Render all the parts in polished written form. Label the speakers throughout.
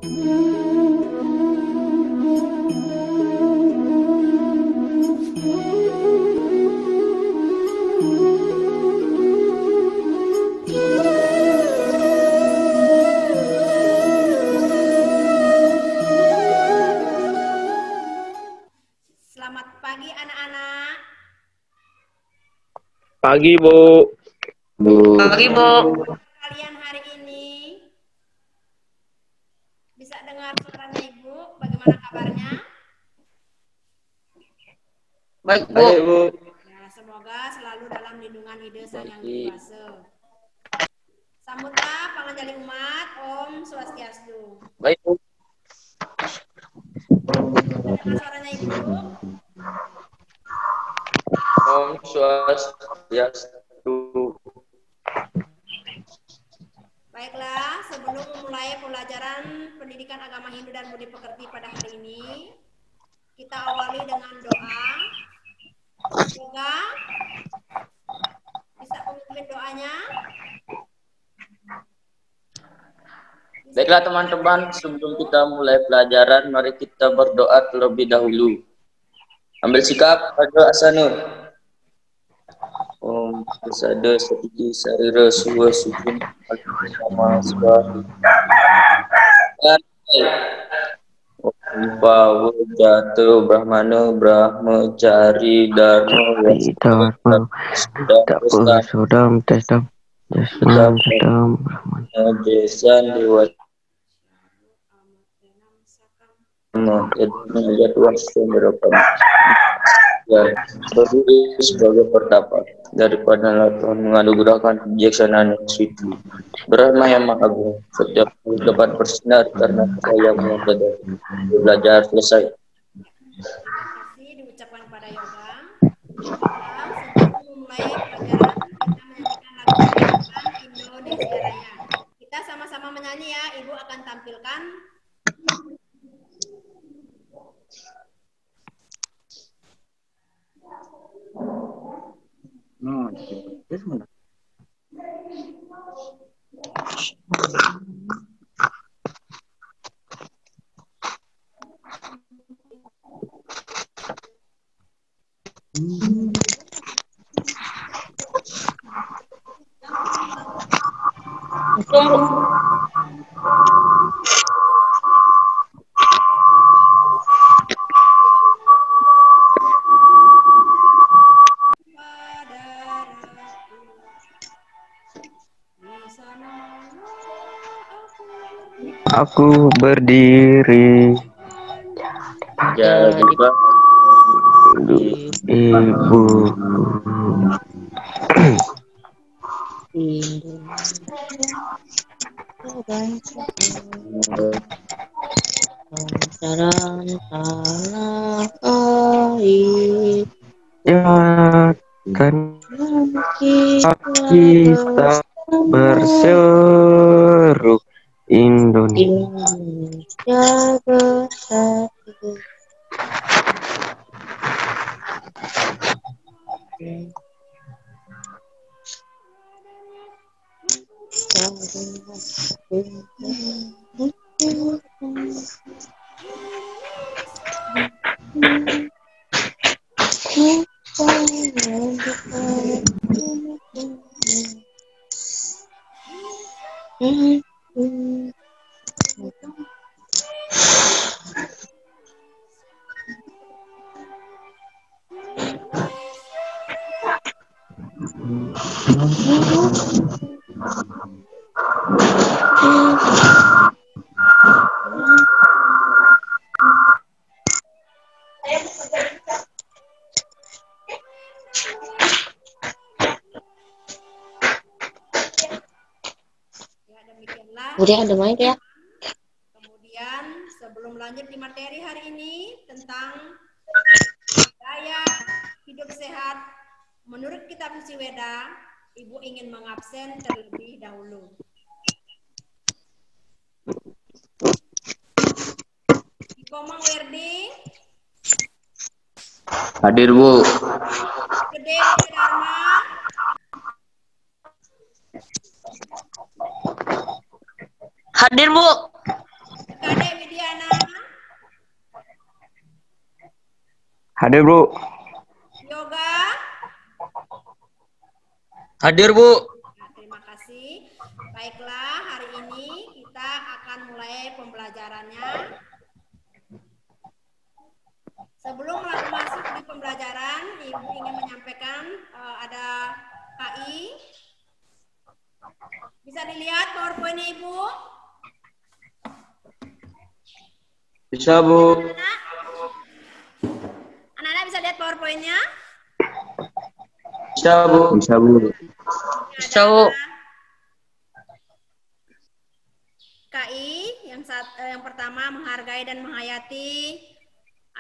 Speaker 1: Selamat pagi anak-anak.
Speaker 2: Pagi, Bu.
Speaker 3: Pagi, Bu.
Speaker 1: Kalian hari ini bisa dengar suaranya Ibu? Bagaimana kabarnya?
Speaker 3: Baik, Bu.
Speaker 2: Baik, Bu.
Speaker 1: Ya, semoga selalu dalam lindungan Ide Sang Yang Widi Wase. Sambutlah panganjali umat, Om Swastiastu.
Speaker 2: Baik, Bu.
Speaker 1: Dengar suaranya Ibu?
Speaker 2: Om Swastiastu.
Speaker 1: Baiklah, sebelum memulai pelajaran pendidikan agama Hindu dan Budi Pekerti pada hari ini, kita awali dengan doa. Semoga bisa memimpin doanya.
Speaker 2: Baiklah teman-teman, sebelum kita mulai pelajaran, mari kita berdoa terlebih dahulu. Ambil sikap, pada asana. Om Sada Satiki Sarira Suwa Sukun Sama Swahi. Om Pawa Jata Brahmana Brahmacari Dharma
Speaker 4: Dharma tak sodam testam jasnam sedam brahman
Speaker 2: Desan Dewa jadwal berapa ya berdiri sebagai pertapa daripada Tuhan menganugerahkan kebijaksanaan yang suci Brahma yang Maha Agung setiap dapat bersinar karena cahaya yang belajar selesai.
Speaker 1: Terima kasih diucapkan pada Yoga. Baiklah, sebelum memulai pelajaran, kita menyanyikan lagu kebangsaan Indonesia Raya. Kita sama-sama menyanyi ya, Ibu akan tampilkan.
Speaker 4: aku berdiri
Speaker 2: Jadi
Speaker 4: ibu kan kita berseru Indonesia bersatu.
Speaker 3: Udah ada main ya.
Speaker 1: Kemudian sebelum lanjut di materi hari ini tentang gaya hidup sehat menurut kitab suci Weda, Ibu ingin mengabsen terlebih dahulu. Komang Werdi.
Speaker 2: hadir, Bu.
Speaker 1: Gede Dharma.
Speaker 3: Hadir, Bu.
Speaker 1: Kade
Speaker 4: Hadir, Bu.
Speaker 1: Yoga.
Speaker 2: Hadir, Bu.
Speaker 1: Nah, terima kasih. Baiklah, hari ini kita akan mulai pembelajarannya. Sebelum masuk di pembelajaran, Ibu ingin menyampaikan ada KI. Bisa dilihat PowerPoint-nya Ibu?
Speaker 2: Bisa, Bu.
Speaker 1: Anak-anak bisa lihat PowerPoint-nya?
Speaker 2: Bisa, Bu.
Speaker 4: Bisa, Bu.
Speaker 3: Bisa, Bu.
Speaker 1: KI yang pertama menghargai dan menghayati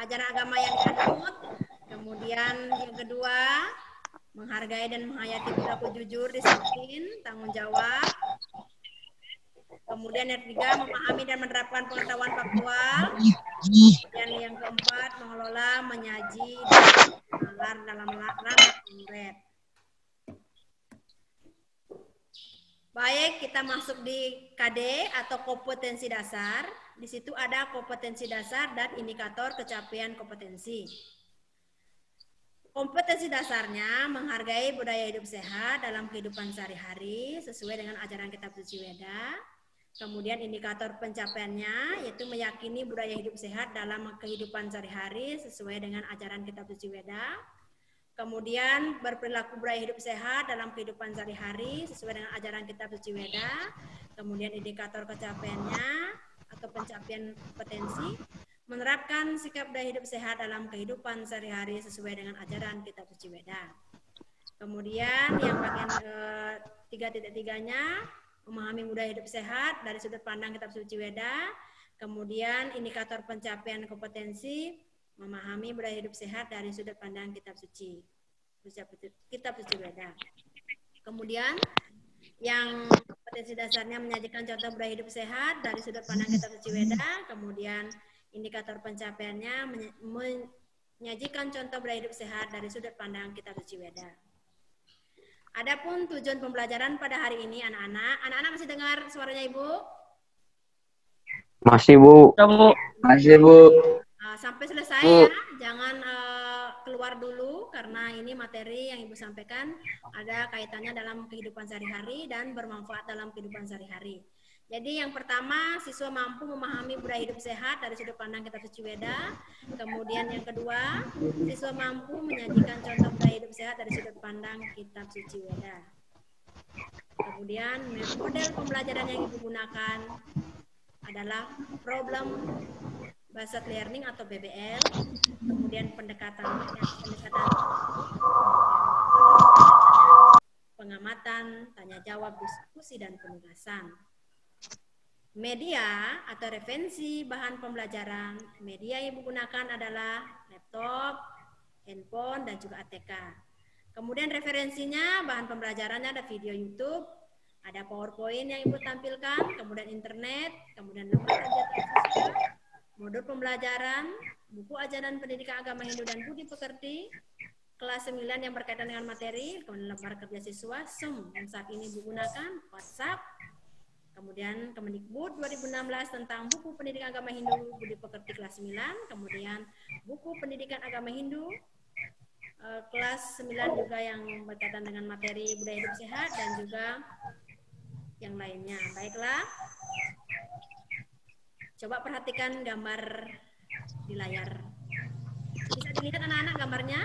Speaker 1: ajaran agama yang dianut. Kemudian yang kedua menghargai dan menghayati perilaku jujur, disiplin, tanggung jawab. Kemudian yang ketiga memahami dan menerapkan pengetahuan faktual. Kemudian yang keempat mengelola, menyaji, dan nalar dalam ranah murid. Baik, kita masuk di KD atau kompetensi dasar. Di situ ada kompetensi dasar dan indikator capaian kompetensi. Kompetensi dasarnya menghargai budaya hidup sehat dalam kehidupan sehari-hari sesuai dengan ajaran Kitab Suci Weda. Kemudian indikator pencapaiannya yaitu meyakini budaya hidup sehat dalam kehidupan sehari-hari sesuai dengan ajaran Kitab Suci Weda. Kemudian berperilaku budaya hidup sehat dalam kehidupan sehari-hari sesuai dengan ajaran Kitab Suci Weda. Kemudian indikator capaiannya atau pencapaian kompetensi menerapkan sikap budaya hidup sehat dalam kehidupan sehari-hari sesuai dengan ajaran Kitab Suci Weda. Kemudian yang bagian 3.3-nya memahami budaya hidup sehat dari sudut pandang Kitab Suci Weda. Kemudian indikator pencapaian kompetensi memahami budaya hidup sehat dari sudut pandang Kitab Suci Weda. Kemudian yang kompetensi dasarnya menyajikan contoh budaya hidup sehat dari sudut pandang Kitab Suci Weda. Kemudian indikator pencapaiannya menyajikan contoh budaya hidup sehat dari sudut pandang Kitab Suci Weda. Adapun tujuan pembelajaran pada hari ini anak-anak masih dengar suaranya Ibu?
Speaker 4: Masih, Bu.
Speaker 2: Masih, Bu.
Speaker 1: Sampai selesai ya, jangan keluar dulu karena ini materi yang Ibu sampaikan ada kaitannya dalam kehidupan sehari-hari dan bermanfaat dalam kehidupan sehari-hari. Jadi yang pertama, siswa mampu memahami budaya hidup sehat dari sudut pandang Kitab Suci Weda. Kemudian yang kedua, siswa mampu menyajikan contoh budaya hidup sehat dari sudut pandang Kitab Suci Weda. Kemudian model pembelajaran yang Ibu gunakan adalah problem based learning atau BBL. Kemudian pendekatan pengamatan, tanya jawab, diskusi dan penugasan. Media atau referensi bahan pembelajaran, media yang Ibu gunakan adalah laptop, handphone, dan juga ATK. Kemudian referensinya, bahan pembelajarannya ada video YouTube, ada PowerPoint yang Ibu tampilkan, kemudian internet, kemudian lembar ajaran siswa, modul pembelajaran, buku ajaran pendidikan agama Hindu dan budi pekerti, kelas 9 yang berkaitan dengan materi, kemudian lembar kerja siswa, Zoom yang saat ini Ibu gunakan, WhatsApp, kemudian Kemendikbud 2016 tentang buku pendidikan agama Hindu budi pekerti kelas 9, kemudian buku pendidikan agama Hindu kelas 9 juga yang berkaitan dengan materi budaya hidup sehat dan juga yang lainnya. Baiklah, coba perhatikan gambar di layar. Bisa dilihat anak-anak gambarnya?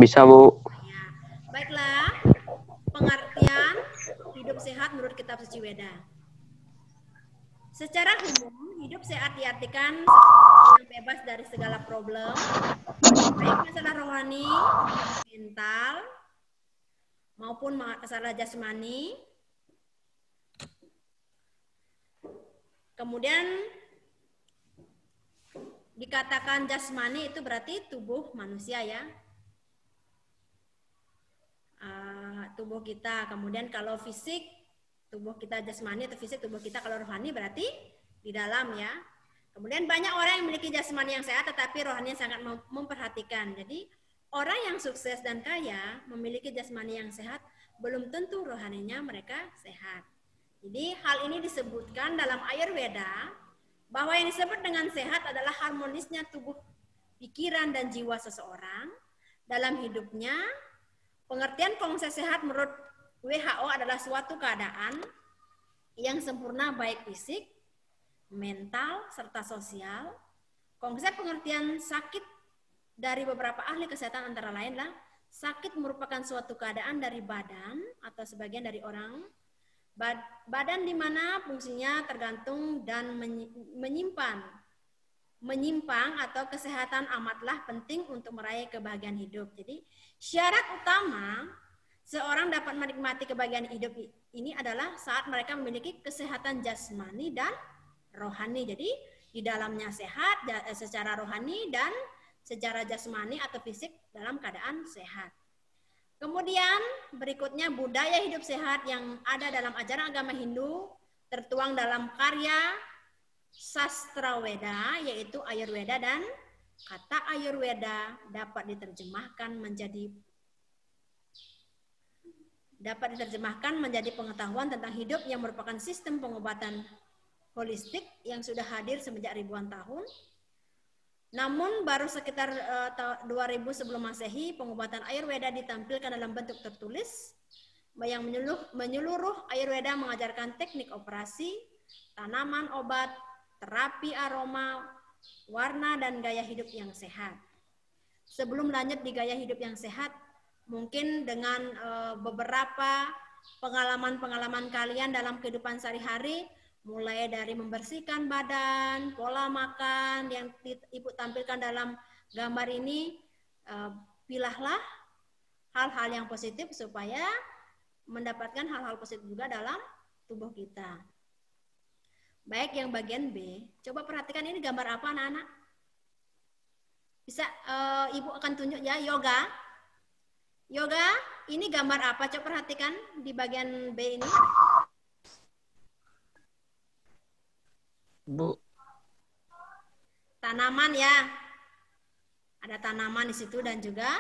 Speaker 4: Bisa, Bu.
Speaker 1: Ya. Baiklah, pengertian hidup sehat menurut Kitab Suci Weda. Secara umum, hidup sehat diartikan yang bebas dari segala problem, baik masalah rohani, mental, maupun masalah jasmani. Kemudian dikatakan jasmani itu berarti tubuh manusia ya. Tubuh kita. Kemudian kalau fisik, tubuh kita jasmani atau fisik tubuh kita, kalau rohani berarti di dalam ya. Kemudian banyak orang yang memiliki jasmani yang sehat tetapi rohani sangat memperhatikan. Jadi orang yang sukses dan kaya memiliki jasmani yang sehat belum tentu rohaninya mereka sehat. Jadi hal ini disebutkan dalam Ayurveda bahwa yang disebut dengan sehat adalah harmonisnya tubuh, pikiran, dan jiwa seseorang dalam hidupnya. Pengertian konsep sehat menurut WHO adalah suatu keadaan yang sempurna baik fisik, mental, serta sosial. Konsep pengertian sakit dari beberapa ahli kesehatan antara lainlah sakit merupakan suatu keadaan dari badan atau sebagian dari orang badan di mana fungsinya tergantung dan menyimpang atau kesehatan amatlah penting untuk meraih kebahagiaan hidup. Jadi syarat utama seorang dapat menikmati kebahagiaan hidup ini adalah saat mereka memiliki kesehatan jasmani dan rohani. Jadi di dalamnya sehat secara rohani dan secara jasmani atau fisik dalam keadaan sehat. Kemudian berikutnya budaya hidup sehat yang ada dalam ajaran agama Hindu tertuang dalam karya sastra Weda yaitu Ayurveda, dan kata Ayurveda dapat diterjemahkan menjadi pengetahuan tentang hidup yang merupakan sistem pengobatan holistik yang sudah hadir semenjak ribuan tahun. Namun baru sekitar 2000 sebelum Masehi, pengobatan Ayurveda ditampilkan dalam bentuk tertulis yang menyeluruh. Ayurveda mengajarkan teknik operasi, tanaman obat, terapi aroma, warna, dan gaya hidup yang sehat. Sebelum lanjut di gaya hidup yang sehat, mungkin dengan beberapa pengalaman-pengalaman kalian dalam kehidupan sehari-hari, mulai dari membersihkan badan, pola makan yang Ibu tampilkan dalam gambar ini, pilahlah hal-hal yang positif supaya mendapatkan hal-hal positif juga dalam tubuh kita. Baik, yang bagian B, coba perhatikan ini gambar apa anak-anak? Bisa Ibu akan tunjuk ya, yoga. Yoga, ini gambar apa? Coba perhatikan di bagian B ini.
Speaker 3: Bu.
Speaker 1: Tanaman ya. Ada tanaman di situ dan juga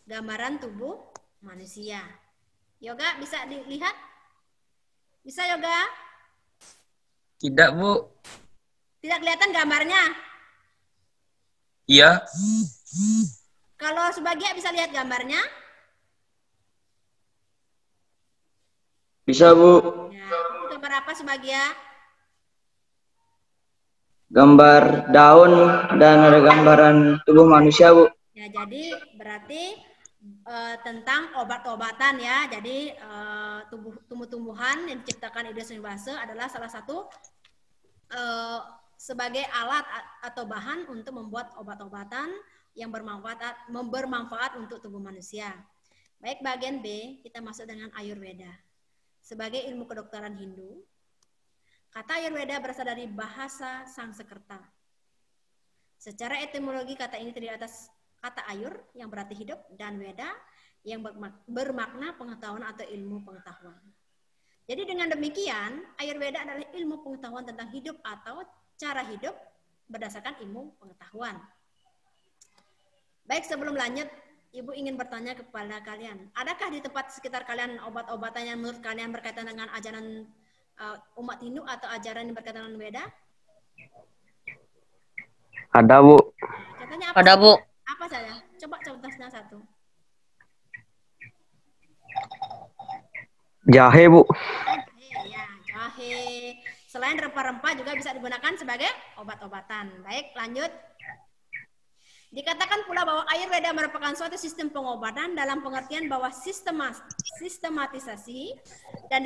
Speaker 1: gambaran tubuh manusia. Yoga bisa dilihat? Bisa Yoga?
Speaker 3: Tidak, Bu.
Speaker 1: Tidak kelihatan gambarnya?
Speaker 3: Iya.
Speaker 1: Kalau sebagian bisa lihat gambarnya?
Speaker 2: Bisa, Bu.
Speaker 1: Ya, itu gambar apa sebagian?
Speaker 2: Gambar daun dan ada gambaran tubuh manusia, Bu.
Speaker 1: Ya, jadi berarti tentang obat-obatan ya. Jadi tumbuh-tumbuhan yang diciptakan Ida Srinivasa adalah salah satu sebagai alat atau bahan untuk membuat obat-obatan yang bermanfaat untuk tubuh manusia. Baik, bagian B kita masuk dengan Ayurveda. Sebagai ilmu kedokteran Hindu, kata Ayurveda berasal dari bahasa Sanskerta. Secara etimologi kata ini terdiri atas kata ayur yang berarti hidup dan Veda yang bermakna pengetahuan atau ilmu pengetahuan. Jadi dengan demikian Ayurveda adalah ilmu pengetahuan tentang hidup atau cara hidup berdasarkan ilmu pengetahuan. Baik, sebelum lanjut, Ibu ingin bertanya kepada kalian, adakah di tempat sekitar kalian obat-obatan yang menurut kalian berkaitan dengan ajaran umat Hindu atau ajaran yang berkaitan dengan Veda?
Speaker 4: Ada, Bu.
Speaker 1: Contohnya apa?
Speaker 3: Ada, Bu.
Speaker 1: Apa saja? Coba contohnya satu.
Speaker 4: Jahe, Bu.
Speaker 1: Jahe, ya, jahe. Selain rempah-rempah juga bisa digunakan sebagai obat-obatan. Baik, lanjut. Dikatakan pula bahwa Ayurveda merupakan suatu sistem pengobatan dalam pengertian bahwa sistematisasi dan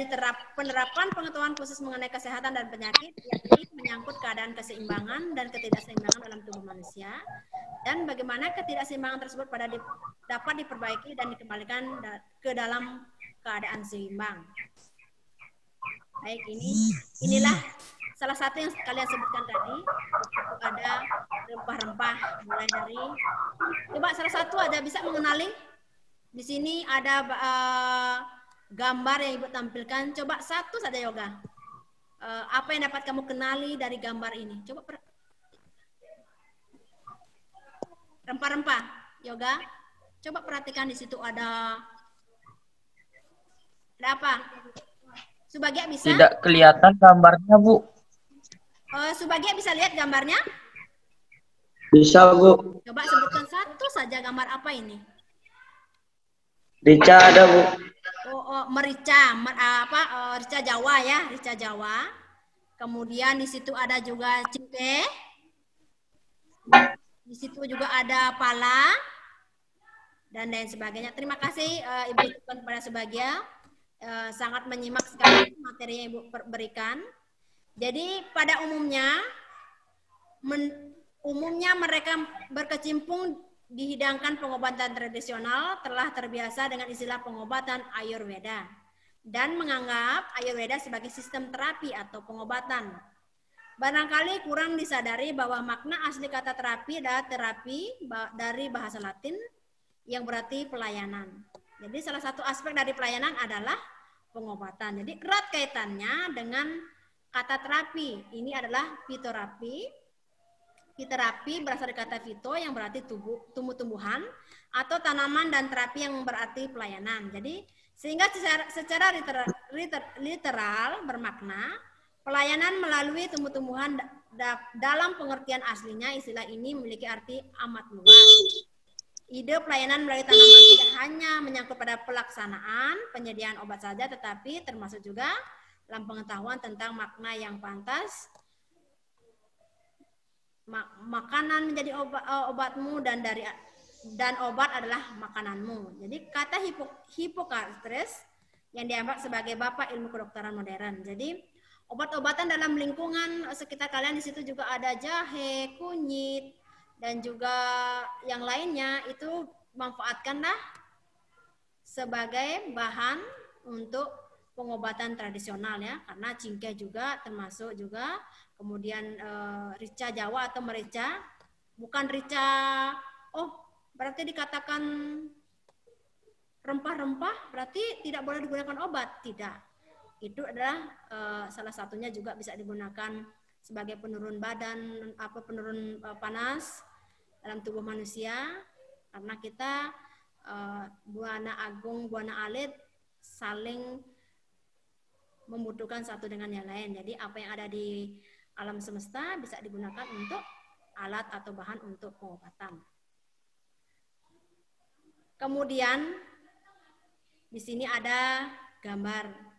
Speaker 1: penerapan pengetahuan khusus mengenai kesehatan dan penyakit, yakni menyangkut keadaan keseimbangan dan ketidakseimbangan dalam tubuh manusia, dan bagaimana ketidakseimbangan tersebut dapat diperbaiki dan dikembalikan ke dalam keadaan seimbang. Baik, inilah salah satu yang kalian sebutkan tadi. Ada rempah-rempah, mulai dari, coba salah satu ada bisa mengenali. Di sini ada gambar yang Ibu tampilkan. Coba satu saja Yoga. Apa yang dapat kamu kenali dari gambar ini? Coba rempah-rempah, Yoga. Coba perhatikan di situ ada apa? Sebagian bisa?
Speaker 3: Tidak kelihatan gambarnya, Bu.
Speaker 1: Subagia bisa lihat gambarnya?
Speaker 2: Bisa, Bu.
Speaker 1: Coba sebutkan satu saja gambar apa ini?
Speaker 2: Rica ada, Bu.
Speaker 1: Merica, rica Jawa ya, rica Jawa. Kemudian di situ ada juga cengkeh. Di situ juga ada pala dan lain sebagainya. Terima kasih Ibu kepada Subagia. Sangat menyimak sekali materi yang Ibu berikan. Jadi pada umumnya mereka berkecimpung dihidangkan pengobatan tradisional telah terbiasa dengan istilah pengobatan Ayurveda dan menganggap Ayurveda sebagai sistem terapi atau pengobatan. Barangkali kurang disadari bahwa makna asli kata terapi adalah terapi dari bahasa Latin yang berarti pelayanan. Jadi salah satu aspek dari pelayanan adalah pengobatan. Jadi erat kaitannya dengan kata terapi. Ini adalah fitoterapi. Fitoterapi berasal dari kata fito yang berarti tumbuh-tumbuhan atau tanaman dan terapi yang berarti pelayanan. Jadi sehingga secara literal bermakna pelayanan melalui tumbuh-tumbuhan dalam pengertian aslinya istilah ini memiliki arti amat luas. Ide pelayanan melalui tanaman tidak hanya menyangkut pada pelaksanaan penyediaan obat saja, tetapi termasuk juga dalam pengetahuan tentang makna yang pantas. Makanan menjadi obatmu dan obat adalah makananmu. Jadi kata Hippocrates yang dianggap sebagai bapak ilmu kedokteran modern. Jadi obat-obatan dalam lingkungan sekitar kalian di situ juga ada jahe, kunyit, dan juga yang lainnya itu manfaatkanlah sebagai bahan untuk pengobatan tradisional ya, karena cingkeh juga termasuk juga, kemudian rica Jawa atau merica, bukan rica, berarti dikatakan rempah-rempah, berarti tidak boleh digunakan obat, tidak. Itu adalah salah satunya juga bisa digunakan sebagai penurun badan, penurun panas dalam tubuh manusia, karena kita buana agung, buana alit saling membutuhkan satu dengan yang lain. Jadi apa yang ada di alam semesta bisa digunakan untuk alat atau bahan untuk pengobatan. Kemudian di sini ada gambar.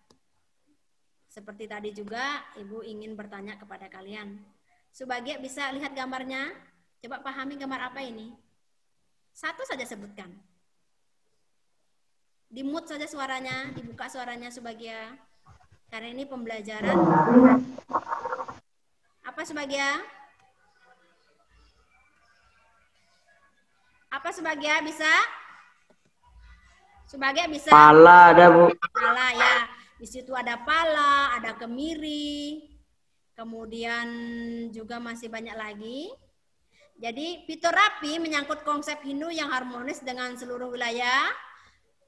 Speaker 1: Seperti tadi juga Ibu ingin bertanya kepada kalian. Subagia bisa lihat gambarnya? Coba pahami gambar apa ini? Satu saja sebutkan. Di-mute saja suaranya, dibuka suaranya Subagia. Karena ini pembelajaran. Apa Subagia? Apa Subagia bisa? Subagia bisa?
Speaker 2: Pala ada, Bu.
Speaker 1: Pala ya. Di situ ada pala, ada kemiri. Kemudian juga masih banyak lagi. Jadi fitoterapi menyangkut konsep Hindu yang harmonis dengan seluruh wilayah.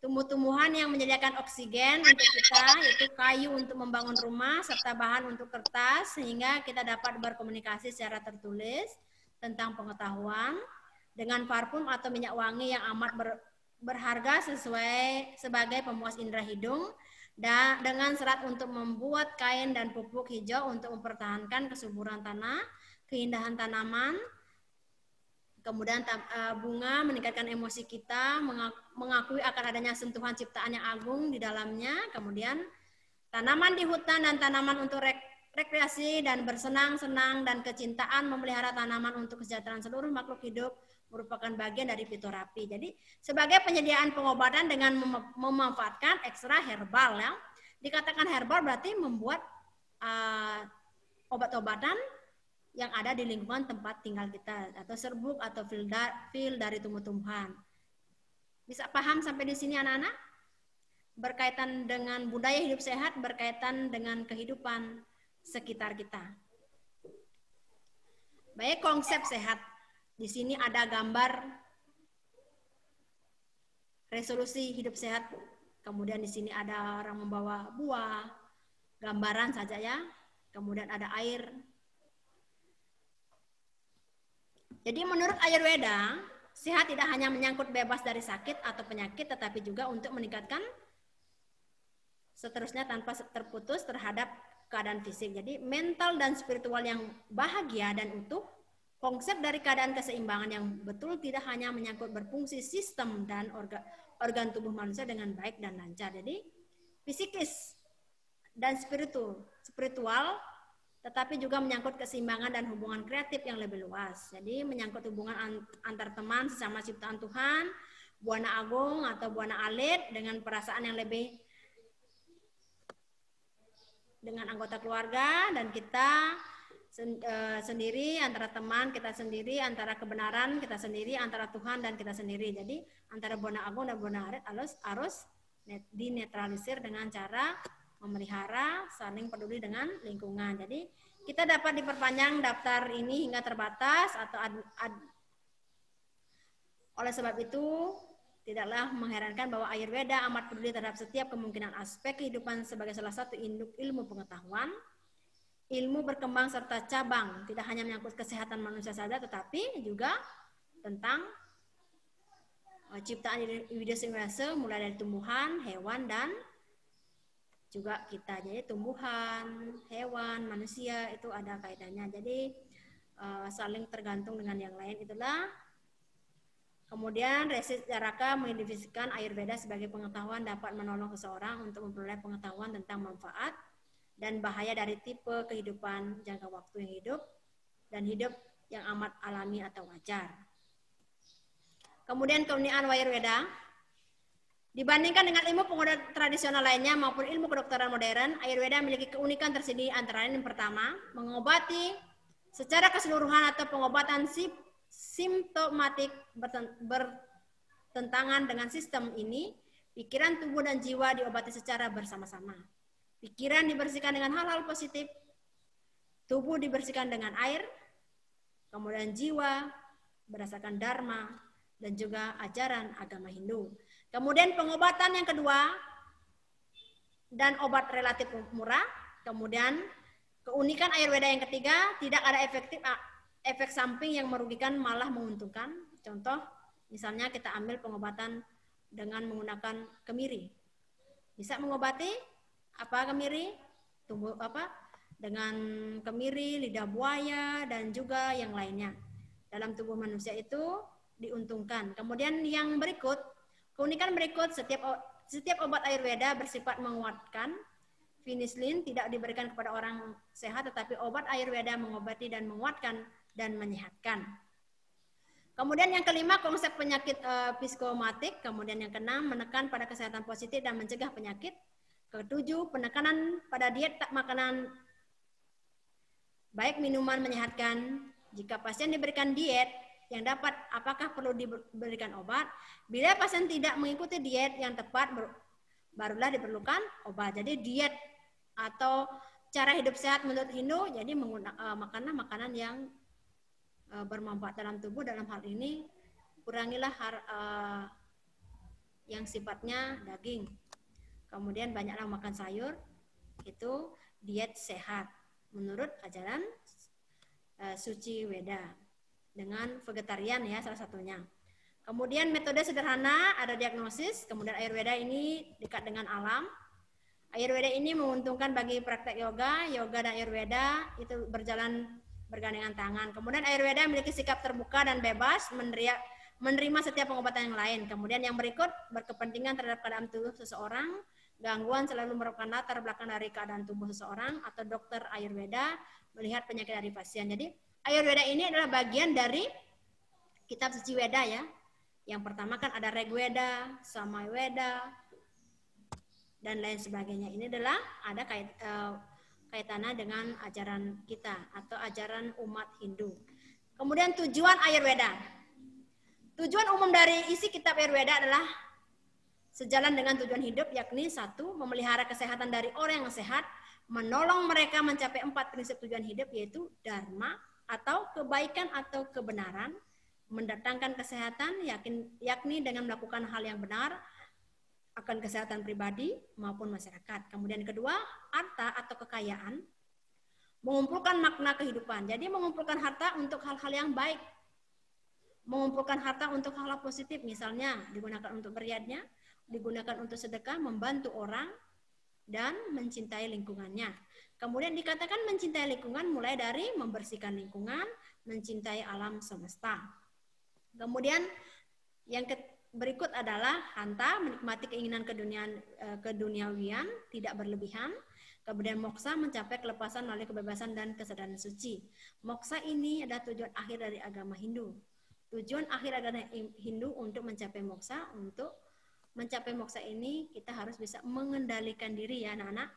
Speaker 1: Tumbuh-tumbuhan yang menyediakan oksigen untuk kita, yaitu kayu untuk membangun rumah, serta bahan untuk kertas, sehingga kita dapat berkomunikasi secara tertulis tentang pengetahuan, dengan parfum atau minyak wangi yang amat berharga sebagai pemuas indera hidung, dan dengan serat untuk membuat kain dan pupuk hijau untuk mempertahankan kesuburan tanah, keindahan tanaman. Kemudian bunga meningkatkan emosi kita, mengakui akan adanya sentuhan ciptaan yang agung di dalamnya. Kemudian tanaman di hutan dan tanaman untuk rekreasi dan bersenang-senang dan kecintaan memelihara tanaman untuk kesejahteraan seluruh makhluk hidup merupakan bagian dari fitoterapi. Jadi sebagai penyediaan pengobatan dengan memanfaatkan ekstra herbal ya. Dikatakan herbal berarti membuat obat-obatan yang ada di lingkungan tempat tinggal kita, atau serbuk atau fil dari tumbuh-tumbuhan. Bisa paham sampai di sini anak-anak? Berkaitan dengan budaya hidup sehat, berkaitan dengan kehidupan sekitar kita. Baik, konsep sehat. Di sini ada gambar resolusi hidup sehat. Kemudian di sini ada orang membawa buah, gambaran saja ya. Kemudian ada air. Jadi menurut Ayurveda, sehat tidak hanya menyangkut bebas dari sakit atau penyakit, tetapi juga untuk meningkatkan seterusnya tanpa terputus terhadap keadaan fisik. Jadi mental dan spiritual yang bahagia dan utuh, konsep dari keadaan keseimbangan yang betul tidak hanya menyangkut berfungsi sistem dan organ tubuh manusia dengan baik dan lancar. Jadi fisikis dan spiritual, tetapi juga menyangkut keseimbangan dan hubungan kreatif yang lebih luas. Jadi menyangkut hubungan antar teman sesama ciptaan Tuhan, Buana Agung atau Buana Alit dengan perasaan yang lebih dengan anggota keluarga, dan kita sendiri, antara teman kita sendiri, antara kebenaran kita sendiri, antara Tuhan dan kita sendiri. Jadi antara Buana Agung dan Buana Alit harus dinetralisir dengan cara memelihara, saling peduli dengan lingkungan. Jadi kita dapat diperpanjang daftar ini hingga terbatas atau oleh sebab itu tidaklah mengherankan bahwa Ayurveda amat peduli terhadap setiap kemungkinan aspek kehidupan sebagai salah satu induk ilmu pengetahuan. Ilmu berkembang serta cabang tidak hanya menyangkut kesehatan manusia saja, tetapi juga tentang ciptaan hidup universal, mulai dari tumbuhan, hewan, dan juga kita. Jadi tumbuhan, hewan, manusia itu ada kaitannya. Jadi saling tergantung dengan yang lain. Itulah. Kemudian Resi Caraka mendefinisikan Ayurveda sebagai pengetahuan dapat menolong seseorang untuk memperoleh pengetahuan tentang manfaat dan bahaya dari tipe kehidupan jangka waktu yang hidup dan hidup yang amat alami atau wajar. Kemudian keunikan Ayurveda dibandingkan dengan ilmu pengobatan tradisional lainnya maupun ilmu kedokteran modern, Ayurveda memiliki keunikan tersendiri, antara lain yang pertama, mengobati secara keseluruhan atau pengobatan simptomatik bertentangan dengan sistem ini. Pikiran, tubuh, dan jiwa diobati secara bersama-sama. Pikiran dibersihkan dengan hal-hal positif, tubuh dibersihkan dengan air, kemudian jiwa berdasarkan dharma dan juga ajaran agama Hindu. Kemudian pengobatan yang kedua dan obat relatif murah. Kemudian keunikan Ayurveda yang ketiga, tidak ada efek samping yang merugikan, malah menguntungkan. Contoh, misalnya kita ambil pengobatan dengan menggunakan kemiri. Bisa mengobati apa kemiri? Tumbuh apa? Dengan kemiri, lidah buaya, dan juga yang lainnya. Dalam tubuh manusia itu diuntungkan. Kemudian yang berikut, keunikan berikut, setiap obat Ayurveda bersifat menguatkan. Penicillin tidak diberikan kepada orang sehat, tetapi obat Ayurveda mengobati dan menguatkan dan menyehatkan. Kemudian yang kelima, konsep penyakit psikomatik. Kemudian yang keenam, menekan pada kesehatan positif dan mencegah penyakit. Ketujuh, penekanan pada diet tak makanan baik minuman menyehatkan. Jika pasien diberikan diet yang dapat, apakah perlu diberikan obat? Bila pasien tidak mengikuti diet yang tepat, barulah diperlukan obat. Jadi diet atau cara hidup sehat menurut Hindu, jadi menggunakan makanan yang bermanfaat dalam tubuh. Dalam hal ini kurangilah yang sifatnya daging. Kemudian banyaklah makan sayur, itu diet sehat menurut ajaran Suci Weda, dengan vegetarian ya salah satunya. Kemudian metode sederhana, ada diagnosis. Kemudian Ayurveda ini dekat dengan alam. Ayurveda ini menguntungkan bagi praktek yoga dan Ayurveda itu bergandengan tangan. Kemudian Ayurveda memiliki sikap terbuka dan bebas menerima setiap pengobatan yang lain. Kemudian yang berikut, berkepentingan terhadap keadaan tubuh seseorang. Gangguan selalu merupakan latar belakang dari keadaan tubuh seseorang, atau dokter Ayurveda melihat penyakit dari pasien. Jadi Ayurveda ini adalah bagian dari kitab suci Weda ya. Yang pertama kan ada Rigveda, Samaveda, dan lain sebagainya. Ini adalah ada kaitannya dengan ajaran kita atau ajaran umat Hindu. Kemudian tujuan Ayurveda. Tujuan umum dari isi kitab Ayurveda adalah sejalan dengan tujuan hidup, yakni 1, memelihara kesehatan dari orang yang sehat, menolong mereka mencapai 4 prinsip tujuan hidup, yaitu dharma atau kebaikan atau kebenaran, mendatangkan kesehatan, yakni dengan melakukan hal yang benar akan kesehatan pribadi maupun masyarakat. Kemudian kedua, harta atau kekayaan, mengumpulkan makna kehidupan. Jadi mengumpulkan harta untuk hal-hal yang baik, mengumpulkan harta untuk hal-hal positif, misalnya digunakan untuk beribadah, digunakan untuk sedekah, membantu orang, dan mencintai lingkungannya. Kemudian dikatakan mencintai lingkungan mulai dari membersihkan lingkungan, mencintai alam semesta. Kemudian yang berikut adalah hanta, menikmati keinginan keduniawian, tidak berlebihan. Kemudian moksa, mencapai kelepasan melalui kebebasan dan kesadaran suci. Moksa ini adalah tujuan akhir dari agama Hindu. Tujuan akhir agama Hindu untuk mencapai moksa, ini kita harus bisa mengendalikan diri ya anak-anak.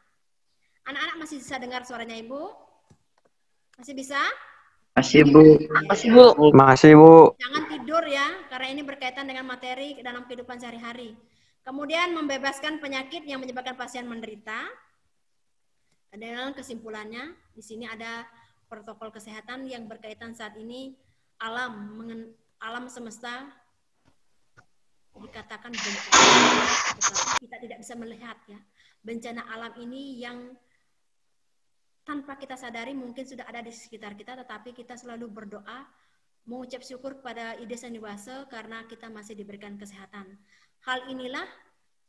Speaker 1: Anak-anak masih bisa dengar suaranya Ibu? Masih bisa?
Speaker 4: Masih Bu.
Speaker 3: Masih Bu.
Speaker 4: Masih Bu.
Speaker 1: Jangan tidur ya, karena ini berkaitan dengan materi dalam kehidupan sehari-hari. Kemudian membebaskan penyakit yang menyebabkan pasien menderita. Dalam kesimpulannya, di sini ada protokol kesehatan yang berkaitan saat ini alam semesta dikatakan bencana, tetapi kita tidak bisa melihat ya. Bencana alam ini yang tanpa kita sadari mungkin sudah ada di sekitar kita, tetapi kita selalu berdoa, mengucap syukur kepada Ide Sang Dewasa karena kita masih diberikan kesehatan. Hal inilah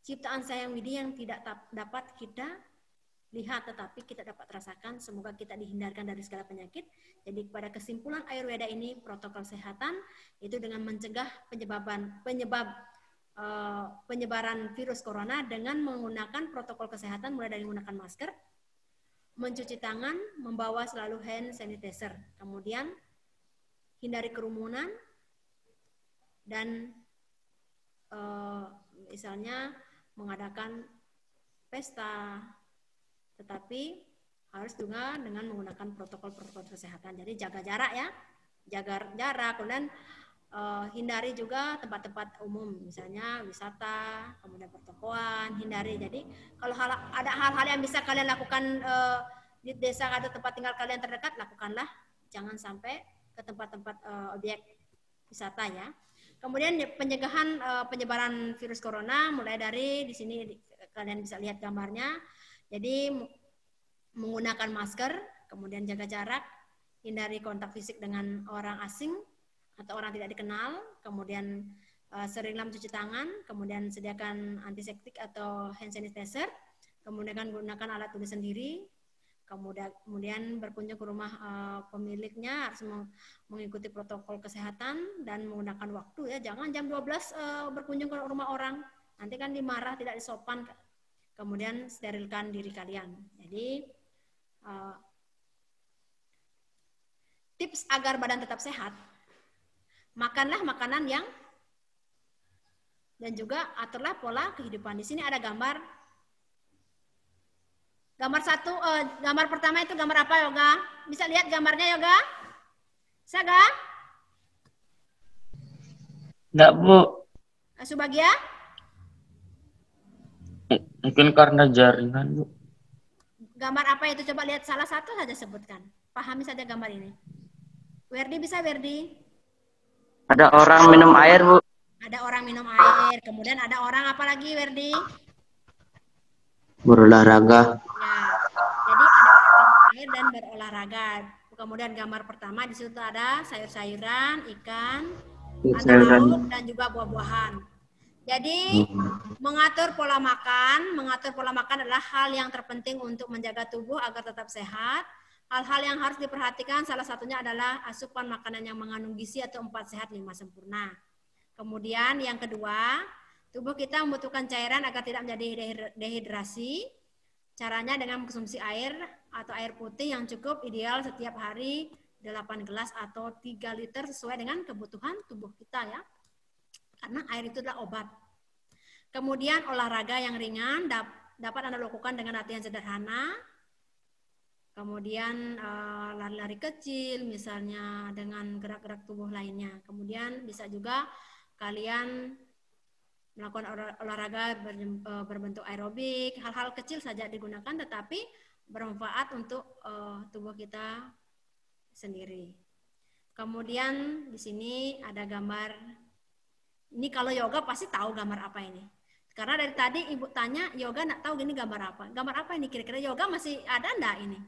Speaker 1: ciptaan Sayang Widi yang tidak dapat kita lihat, tetapi kita dapat rasakan. Semoga kita dihindarkan dari segala penyakit. Jadi pada kesimpulan Ayurveda ini, protokol kesehatan itu dengan mencegah penyebaran virus corona dengan menggunakan protokol kesehatan mulai dari menggunakan masker, mencuci tangan, membawa selalu hand sanitizer, kemudian hindari kerumunan, dan misalnya mengadakan pesta, tetapi harus juga dengan menggunakan protokol-protokol kesehatan. Jadi jaga jarak ya, jaga jarak, kemudian hindari juga tempat-tempat umum, misalnya wisata, kemudian pertokoan, hindari. Jadi kalau ada hal-hal yang bisa kalian lakukan di desa atau tempat tinggal kalian terdekat, lakukanlah. Jangan sampai ke tempat-tempat objek wisata ya. Kemudian pencegahan penyebaran virus corona mulai dari di sini kalian bisa lihat gambarnya. Jadi menggunakan masker, kemudian jaga jarak, hindari kontak fisik dengan orang asing atau orang tidak dikenal, kemudian seringlah mencuci tangan, kemudian sediakan antiseptik atau hand sanitizer, kemudian gunakan alat tulis sendiri, kemudian berkunjung ke rumah pemiliknya harus mengikuti protokol kesehatan dan menggunakan waktu ya, jangan jam 12 berkunjung ke rumah orang, nanti kan dimarah, tidak disopan. Kemudian sterilkan diri kalian. Jadi tips agar badan tetap sehat, makanlah makanan yang, dan juga aturlah pola kehidupan. Di sini ada gambar satu, gambar pertama itu gambar apa Yoga? Bisa lihat gambarnya Yoga? Saga?
Speaker 3: Enggak Bu.
Speaker 1: Subagia?
Speaker 3: Mungkin karena jaringan Bu.
Speaker 1: Gambar apa itu? Coba lihat salah satu saja sebutkan. Pahami saja gambar ini. Werdi bisa Werdi?
Speaker 4: Ada orang minum air Bu.
Speaker 1: Ada orang minum air. Kemudian ada orang apa lagi Werdi?
Speaker 4: Berolahraga.
Speaker 1: Ya. Jadi ada orang minum air dan berolahraga. Kemudian gambar pertama di situ ada sayur-sayuran, ikan, ada lauk dan juga buah-buahan. Jadi mengatur pola makan adalah hal yang terpenting untuk menjaga tubuh agar tetap sehat. Hal-hal yang harus diperhatikan salah satunya adalah asupan makanan yang mengandung gizi atau 4 sehat 5 sempurna. Kemudian yang kedua, tubuh kita membutuhkan cairan agar tidak menjadi dehidrasi. Caranya dengan mengkonsumsi air atau air putih yang cukup, ideal setiap hari 8 gelas atau 3 liter sesuai dengan kebutuhan tubuh kita ya. Karena air itu adalah obat. Kemudian olahraga yang ringan dapat Anda lakukan dengan latihan sederhana. Kemudian lari-lari kecil misalnya dengan gerak-gerak tubuh lainnya. Kemudian bisa juga kalian melakukan olahraga berbentuk aerobik. Hal-hal kecil saja digunakan tetapi bermanfaat untuk tubuh kita sendiri. Kemudian di sini ada gambar. Ini kalau yoga pasti tahu gambar apa ini. Karena dari tadi Ibu tanya, yoga nggak tahu gini gambar apa. Gambar apa ini kira-kira? Yoga masih ada enggak ini?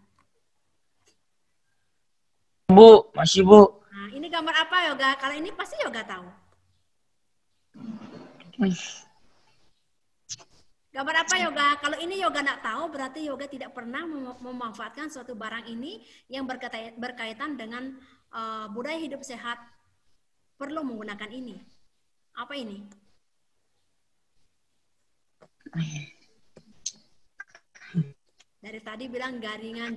Speaker 3: Bu, masih Bu.
Speaker 1: Nah, ini gambar apa yoga? Kalau ini pasti yoga tahu. Gambar apa yoga? Kalau ini yoga nggak tahu, berarti yoga tidak pernah memanfaatkan suatu barang ini yang berkaitan dengan budaya hidup sehat. Perlu menggunakan ini. Apa ini? Dari tadi bilang jaringan.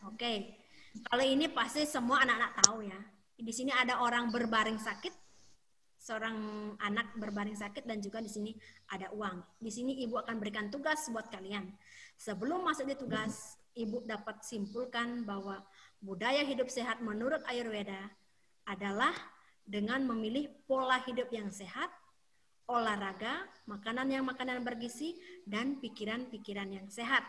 Speaker 1: Oke. Kalau ini pasti semua anak-anak tahu ya. Di sini ada orang berbaring sakit, seorang anak berbaring sakit, dan juga di sini ada uang. Di sini ibu akan berikan tugas buat kalian. Sebelum masuk di tugas, ibu dapat simpulkan bahwa budaya hidup sehat menurut Ayurveda adalah dengan memilih pola hidup yang sehat, olahraga, makanan bergizi, dan pikiran-pikiran yang sehat.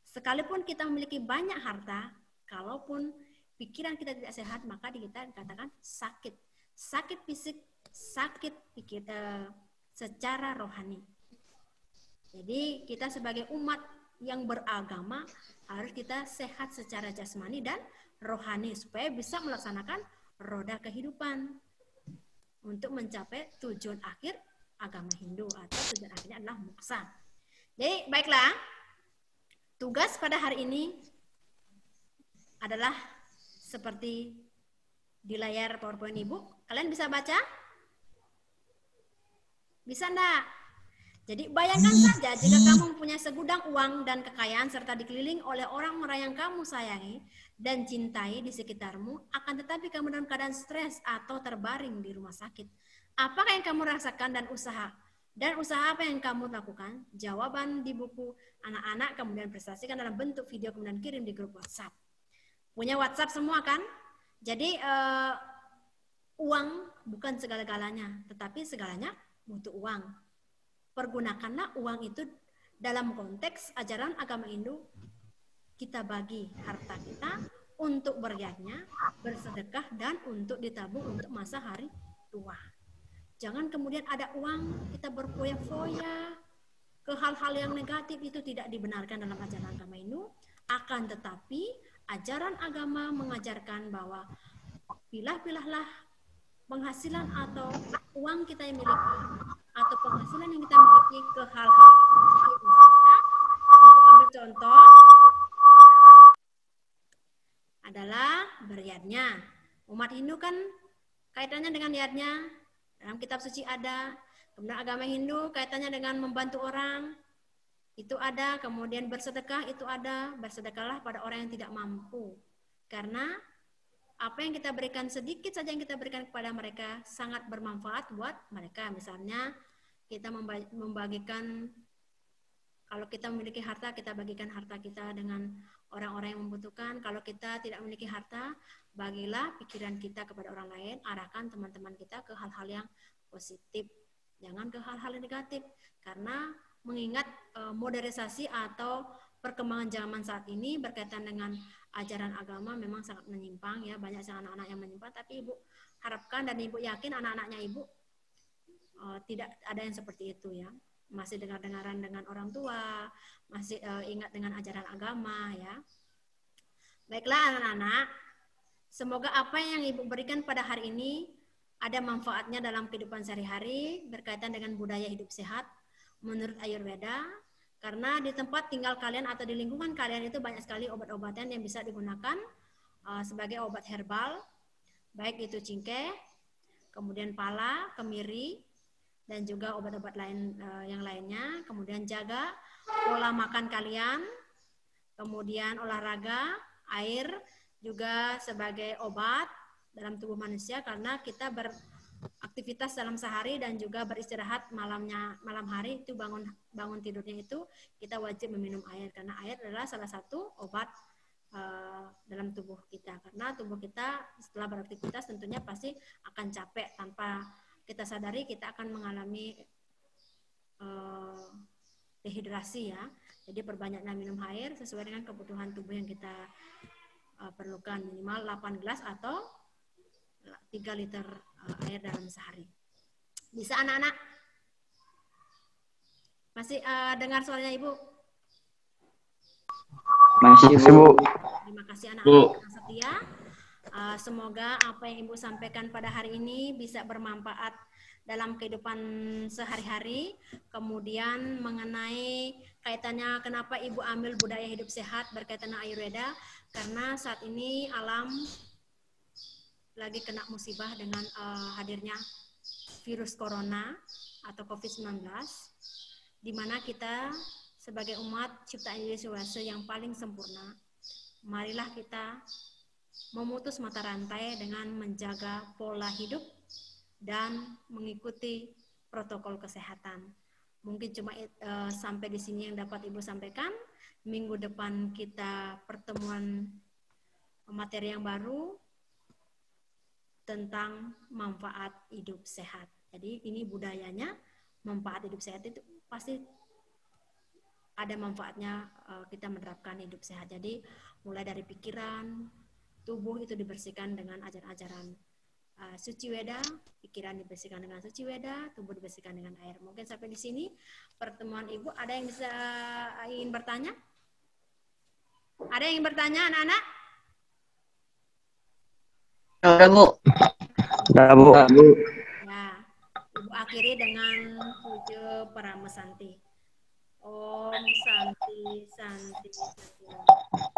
Speaker 1: Sekalipun kita memiliki banyak harta, kalaupun pikiran kita tidak sehat, maka kita dikatakan sakit. Sakit fisik, sakit pikir secara rohani. Jadi kita sebagai umat yang beragama harus kita sehat secara jasmani dan rohani supaya bisa melaksanakan roda kehidupan untuk mencapai tujuan akhir agama Hindu, atau tujuan akhirnya adalah moksa. Jadi baiklah, tugas pada hari ini adalah seperti di layar PowerPoint Ibu. Kalian bisa baca? Bisa enggak? Jadi bayangkan saja jika kamu mempunyai segudang uang dan kekayaan serta dikelilingi oleh orang-orang yang kamu sayangi dan cintai di sekitarmu, akan tetapi kamu dalam keadaan stres atau terbaring di rumah sakit. Apakah yang kamu rasakan dan usaha? Dan usaha apa yang kamu lakukan? Jawaban di buku anak-anak kemudian prestasikan dalam bentuk video kemudian kirim di grup WhatsApp. Punya WhatsApp semua kan? Jadi uang bukan segala-galanya, tetapi segalanya butuh uang. Pergunakanlah uang itu dalam konteks ajaran agama Hindu. Kita bagi harta kita untuk beribadah, bersedekah, dan untuk ditabung untuk masa hari tua. Jangan kemudian ada uang kita berfoya-foya ke hal-hal yang negatif. Itu tidak dibenarkan dalam ajaran agama Hindu. Akan tetapi ajaran agama mengajarkan bahwa pilah-pilahlah penghasilan atau uang kita yang miliki atau penghasilan yang kita miliki ke hal-hal. Misalnya, untuk ambil contoh adalah beriadnya. Umat Hindu kan kaitannya dengan niatnya. Dalam kitab suci ada. Kemudian agama Hindu kaitannya dengan membantu orang. Itu ada. Kemudian bersedekah itu ada. Bersedekahlah pada orang yang tidak mampu. Karena apa yang kita berikan, sedikit saja yang kita berikan kepada mereka sangat bermanfaat buat mereka. Misalnya kita membagikan, kalau kita memiliki harta, kita bagikan harta kita dengan orang-orang yang membutuhkan. Kalau kita tidak memiliki harta, bagilah pikiran kita kepada orang lain, arahkan teman-teman kita ke hal-hal yang positif. Jangan ke hal-hal yang negatif. Karena mengingat modernisasi atau perkembangan zaman saat ini berkaitan dengan ajaran agama memang sangat menyimpang ya, banyak anak-anak yang menyimpang, tapi Ibu harapkan dan Ibu yakin anak-anaknya Ibu tidak ada yang seperti itu ya. Masih dengar-dengaran dengan orang tua, masih ingat dengan ajaran agama ya. Baiklah anak-anak, semoga apa yang Ibu berikan pada hari ini ada manfaatnya dalam kehidupan sehari-hari berkaitan dengan budaya hidup sehat menurut Ayurveda. Karena di tempat tinggal kalian atau di lingkungan kalian itu banyak sekali obat-obatan yang bisa digunakan sebagai obat herbal, baik itu cingkeh, kemudian pala, kemiri, dan juga obat-obat lain yang lainnya. Kemudian jaga pola makan kalian, kemudian olahraga, air juga sebagai obat dalam tubuh manusia, karena kita beraktivitas dalam sehari dan juga beristirahat malam hari itu bangun tidurnya itu kita wajib meminum air, karena air adalah salah satu obat dalam tubuh kita. Karena tubuh kita setelah beraktivitas tentunya pasti akan capek, tanpa kita sadari kita akan mengalami dehidrasi ya. Jadi perbanyaklah minum air sesuai dengan kebutuhan tubuh yang kita perlukan, minimal 8 gelas atau 3 liter air dalam sehari. Bisa anak-anak? Masih dengar suaranya Ibu?
Speaker 4: Masih Bu.
Speaker 1: Terima kasih anak-anak yang setia. Semoga apa yang Ibu sampaikan pada hari ini bisa bermanfaat dalam kehidupan sehari-hari, kemudian mengenai kaitannya kenapa Ibu ambil budaya hidup sehat berkaitan dengan Ayurveda, karena saat ini alam lagi kena musibah dengan hadirnya virus corona atau COVID-19, di mana kita sebagai umat ciptaan Yesus yang paling sempurna, marilah kita memutus mata rantai dengan menjaga pola hidup dan mengikuti protokol kesehatan. Mungkin cuma sampai di sini yang dapat Ibu sampaikan. Minggu depan kita pertemuan materi yang baru tentang manfaat hidup sehat. Jadi ini budayanya, manfaat hidup sehat itu pasti ada manfaatnya kita menerapkan hidup sehat. Jadi mulai dari pikiran, tubuh itu dibersihkan dengan ajaran-ajaran suci Weda, pikiran dibersihkan dengan suci Weda, tubuh dibersihkan dengan air. Mungkin sampai di sini pertemuan Ibu. Ada yang bisa ingin bertanya? Ada yang ingin bertanya, anak-anak?
Speaker 4: Ada Bu.
Speaker 3: Enggak, Bu.
Speaker 1: Ya, Ibu akhiri dengan puja Paramasanti. Om Santi Santi Santi.